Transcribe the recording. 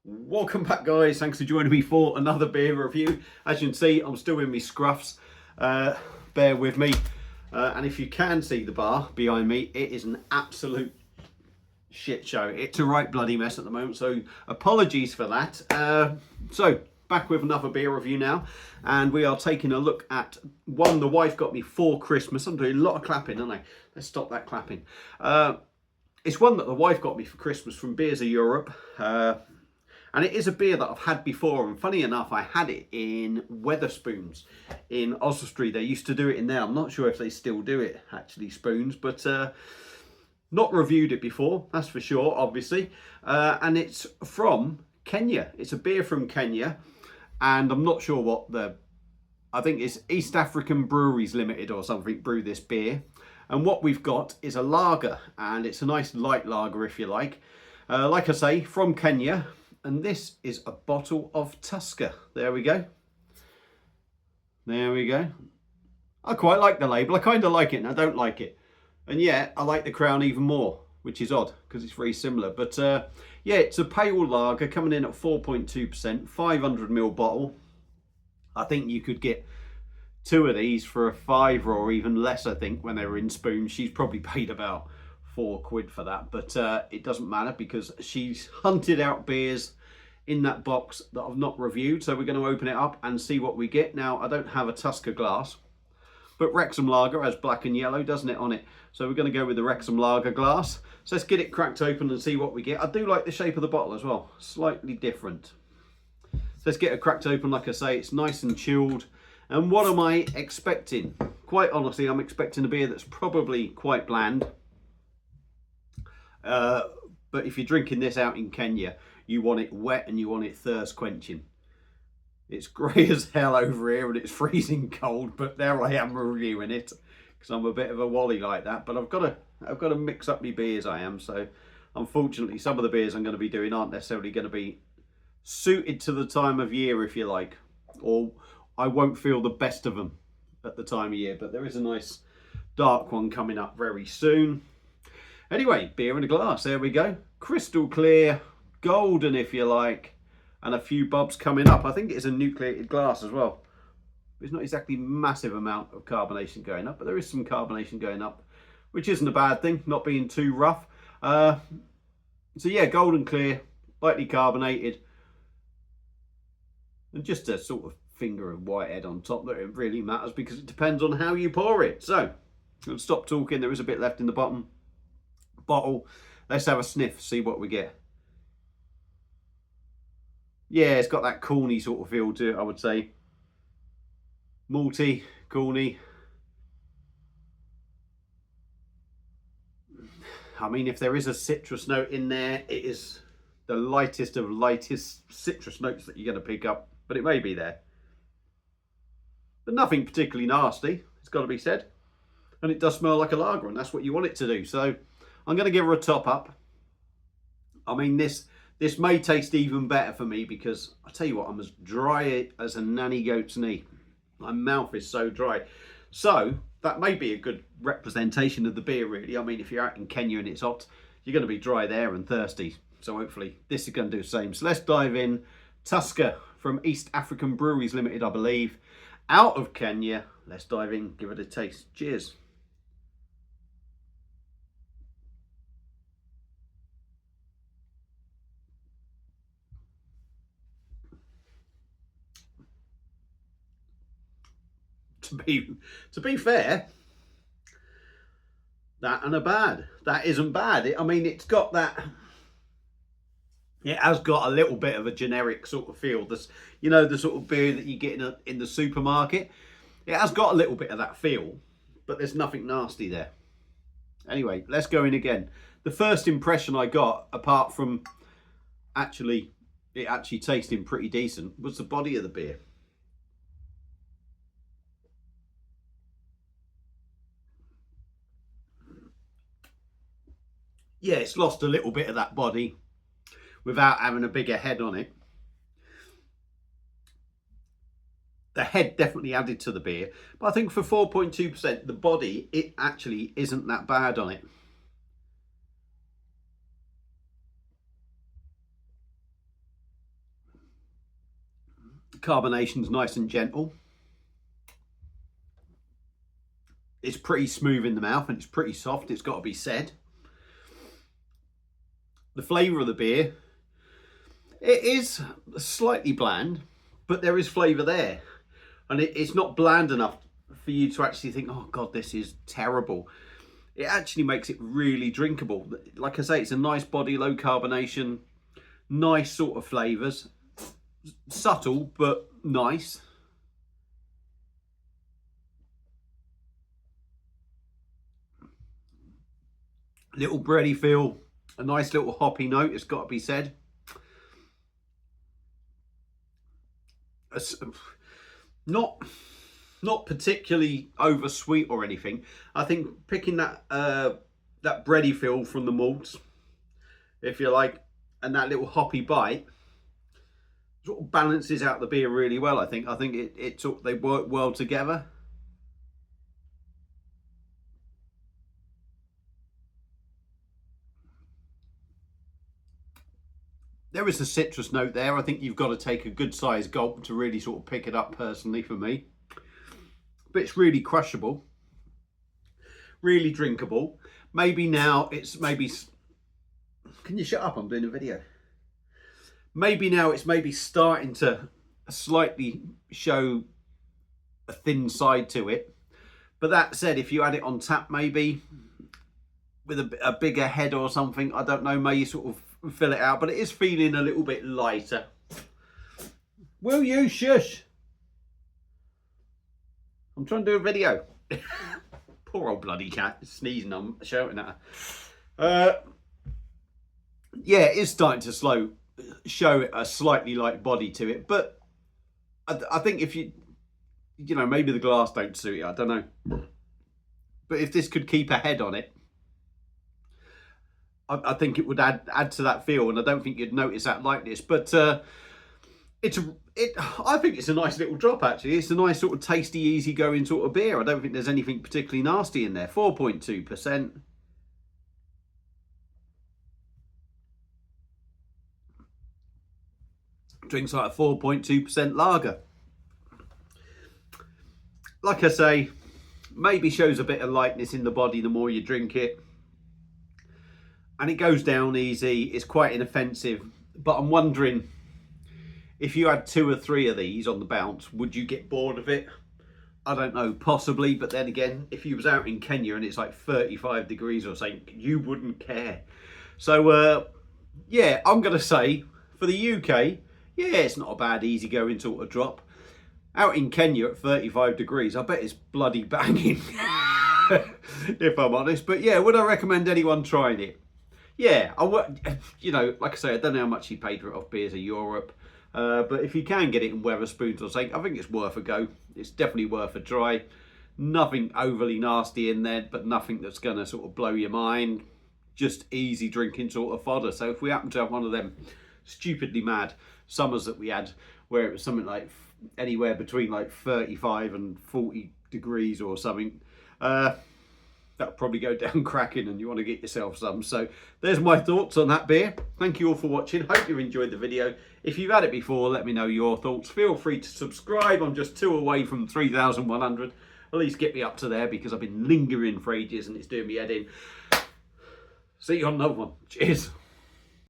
Welcome back, guys. Thanks for joining me for another beer review. As you can see, I'm still in my scruffs. Bear with me. And if you can see the bar behind me, it is an absolute shit show. It's a right bloody mess at the moment, so apologies for that. So back with another beer review now, and we are taking a look at one the wife got me for Christmas. I'm doing a lot of clapping, aren't I? Let's stop that clapping. It's one that the wife got me for Christmas from Beers of Europe. And it is a beer that I've had before, and funny enough, I had it in Wetherspoons in Oswestry. They used to do it in there. I'm not sure if they still do it, actually, Spoons, but not reviewed it before, that's for sure, obviously. And it's from Kenya. It's a beer from Kenya, and I'm not sure what I think it's East African Breweries Limited or something brew this beer. And what we've got is a lager, and it's a nice light lager, if you like. Like I say, from Kenya. And this is a bottle of Tusker. There we go. There we go. I quite like the label. I kind of like it and I don't like it. And yeah, I like the crown even more, which is odd because it's very similar. But yeah, it's a pale lager coming in at 4.2%, 500ml bottle. I think you could get two of these for a £5 or even less, I think, when they were in Spoons. She's probably paid about £4 for that, but it doesn't matter because she's hunted out beers in that box that I've not reviewed. So we're going to open it up and see what we get. Now, I don't have a Tusker glass, but Wrexham Lager has black and yellow, doesn't it, on it? So we're going to go with the Wrexham Lager glass. So let's get it cracked open and see what we get. I do like the shape of the bottle as well, slightly different. So let's get it cracked open. Like I say, it's nice and chilled. And what am I expecting? Quite honestly, I'm expecting a beer that's probably quite bland. But if you're drinking this out in Kenya, you want it wet and you want it thirst quenching. It's grey as hell over here and it's freezing cold, but there I am reviewing it because I'm a bit of a wally like that. But I've got to mix up my beers. I am, so unfortunately some of the beers I'm going to be doing aren't necessarily going to be suited to the time of year, if you like, or I won't feel the best of them at the time of year. But there is a nice dark one coming up very soon. Anyway, beer in a glass, there we go. Crystal clear, golden if you like, and a few bubs coming up. I think it's a nucleated glass as well. There's not exactly massive amount of carbonation going up, but there is some carbonation going up, which isn't a bad thing, not being too rough. So yeah, golden clear, lightly carbonated, and just a sort of finger of whitehead on top. That it really matters because it depends on how you pour it. So, I'll stop talking, there is a bit left in the bottom bottle. Let's have a sniff, see what we get. Yeah, it's got that corny sort of feel to it, I would say. Malty, corny. I mean, if there is a citrus note in there, it is the lightest of lightest citrus notes that you're going to pick up, but it may be there. But nothing particularly nasty, it's got to be said. And it does smell like a lager, and that's what you want it to do. So I'm going to give her a top up. I mean, this may taste even better for me because I tell you what, I'm as dry as a nanny goat's knee. My mouth is so dry. So that may be a good representation of the beer, really. I mean, if you're out in Kenya and it's hot, you're going to be dry there and thirsty. So hopefully this is going to do the same. So let's dive in. Tusker from East African Breweries Limited, I believe, out of Kenya. Let's dive in, give it a taste. Cheers. To be fair, that and a bad. That isn't bad. I mean, it's got that. It has got a little bit of a generic sort of feel. This, you know, the sort of beer that you get in the supermarket. It has got a little bit of that feel, but there's nothing nasty there. Anyway, let's go in again. The first impression I got, apart from it actually tasting pretty decent, was the body of the beer. Yeah, it's lost a little bit of that body without having a bigger head on it. The head definitely added to the beer, but I think for 4.2%, the body, it actually isn't that bad on it. Carbonation's nice and gentle. It's pretty smooth in the mouth and it's pretty soft, it's got to be said. The flavour of the beer, it is slightly bland, but there is flavour there. And it's not bland enough for you to actually think, oh God, this is terrible. It actually makes it really drinkable. Like I say, it's a nice body, low carbonation, nice sort of flavours. Subtle, but nice. Little bready feel, a nice little hoppy note, it's got to be said. Not particularly over sweet or anything. I think picking that that bready feel from the malts, if you like, and that little hoppy bite sort of balances out the beer really well. I think they work well together. There is a citrus note there. I think you've got to take a good sized gulp to really sort of pick it up personally for me. But it's really crushable, really drinkable. Maybe now it's maybe... Can you shut up? I'm doing a video. Maybe now it's maybe starting to slightly show a thin side to it. But that said, if you had it on tap maybe with a bigger head or something, I don't know, may you sort of fill it out, but it is feeling a little bit lighter. Will you shush? I'm trying to do a video. Poor old bloody cat, sneezing, I'm shouting at her. Yeah, it is starting to show a slightly light body to it, but I think if you know, maybe the glass don't suit it, I don't know. But if this could keep a head on it, I think it would add to that feel, and I don't think you'd notice that lightness. But I think it's a nice little drop actually. It's a nice sort of tasty, easy-going sort of beer. I don't think there's anything particularly nasty in there. 4.2%. Drinks like a 4.2% lager. Like I say, maybe shows a bit of lightness in the body the more you drink it. And it goes down easy. It's quite inoffensive. But I'm wondering, if you had 2 or 3 of these on the bounce, would you get bored of it? I don't know, possibly. But then again, if you was out in Kenya and it's like 35 degrees or something, you wouldn't care. So, yeah, I'm going to say, for the UK, yeah, it's not a bad easygoing sort of drop. Out in Kenya at 35 degrees, I bet it's bloody banging, if I'm honest. But yeah, would I recommend anyone trying it? Yeah, I would. You know, like I say, I don't know how much he paid for it off Beers of Europe. But if you can get it in Wetherspoons or something, I think it's worth a go. It's definitely worth a try. Nothing overly nasty in there, but nothing that's going to sort of blow your mind. Just easy drinking sort of fodder. So if we happen to have one of them stupidly mad summers that we had, where it was something like anywhere between like 35 and 40 degrees or something, that'll probably go down cracking and you want to get yourself some. So there's my thoughts on that beer. Thank you all for watching. Hope you enjoyed the video. If you've had it before, let me know your thoughts. Feel free to subscribe. I'm just 2 away from 3,100. At least get me up to there, because I've been lingering for ages and it's doing me head in. See you on another one. Cheers.